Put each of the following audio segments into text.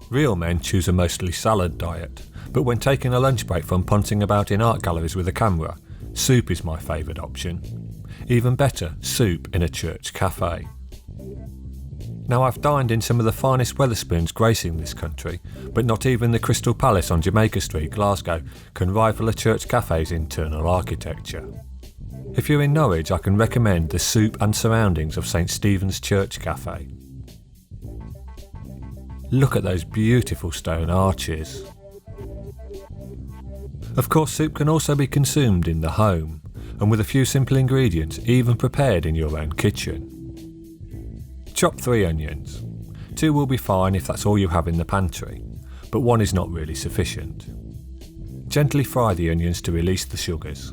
Real men choose a mostly salad diet, but when taking a lunch break from punting about in art galleries with a camera, soup is my favourite option. Even better, soup in a church cafe. Now, I've dined in some of the finest Wetherspoons gracing this country, but not even the Crystal Palace on Jamaica Street, Glasgow, can rival a church cafe's internal architecture. If you're in Norwich, I can recommend the soup and surroundings of St Stephen's Church Cafe. Look at those beautiful stone arches. Of course, soup can also be consumed in the home, and with a few simple ingredients, even prepared in your own kitchen. Chop 3 onions. 2 will be fine if that's all you have in the pantry, but 1 is not really sufficient. Gently fry the onions to release the sugars.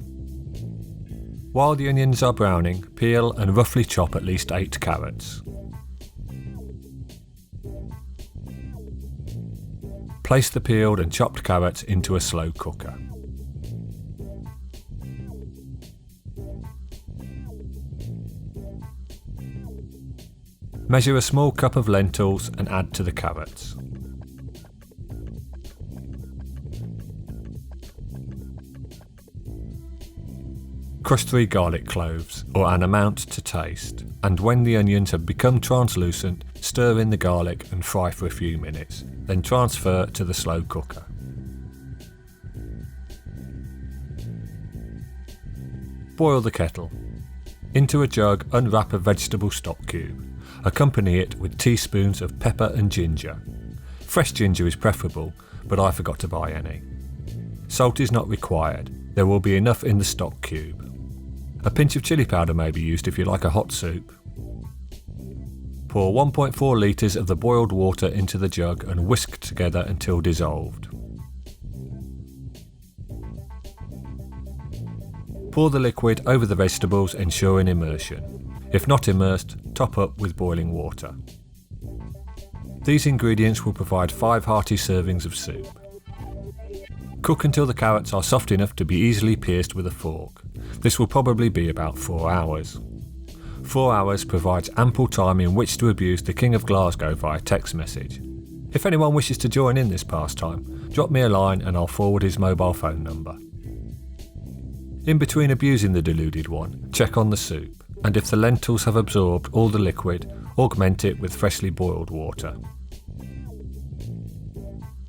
While the onions are browning, peel and roughly chop at least 8 carrots. Place the peeled and chopped carrots into a slow cooker. Measure a small cup of lentils and add to the carrots. Crush 3 garlic cloves, or an amount to taste, and when the onions have become translucent, stir in the garlic and fry for a few minutes, then transfer to the slow cooker. Boil the kettle. Into a jug, unwrap a vegetable stock cube. Accompany it with teaspoons of pepper and ginger. Fresh ginger is preferable, but I forgot to buy any. Salt is not required. There will be enough in the stock cube. A pinch of chilli powder may be used if you like a hot soup. Pour 1.4 litres of the boiled water into the jug and whisk together until dissolved. Pour the liquid over the vegetables, ensuring immersion. If not immersed, top up with boiling water. These ingredients will provide 5 hearty servings of soup. Cook until the carrots are soft enough to be easily pierced with a fork. This will probably be about 4 hours. 4 hours provides ample time in which to abuse the King of Glasgow via text message. If anyone wishes to join in this pastime, drop me a line and I'll forward his mobile phone number. In between abusing the deluded one, check on the soup, and if the lentils have absorbed all the liquid, augment it with freshly boiled water.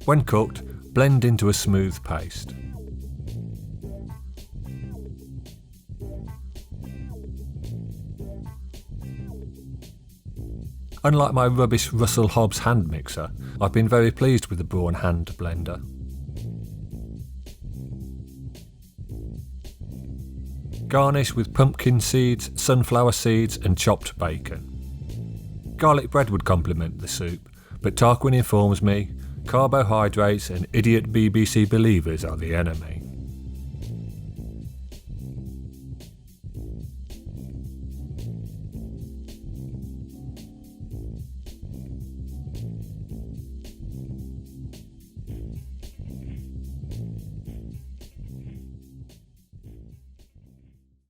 When cooked, blend into a smooth paste. Unlike my rubbish Russell Hobbs hand mixer, I've been very pleased with the Braun hand blender. Garnish with pumpkin seeds, sunflower seeds and chopped bacon. Garlic bread would complement the soup, but Tarquin informs me carbohydrates and idiot BBC believers are the enemy.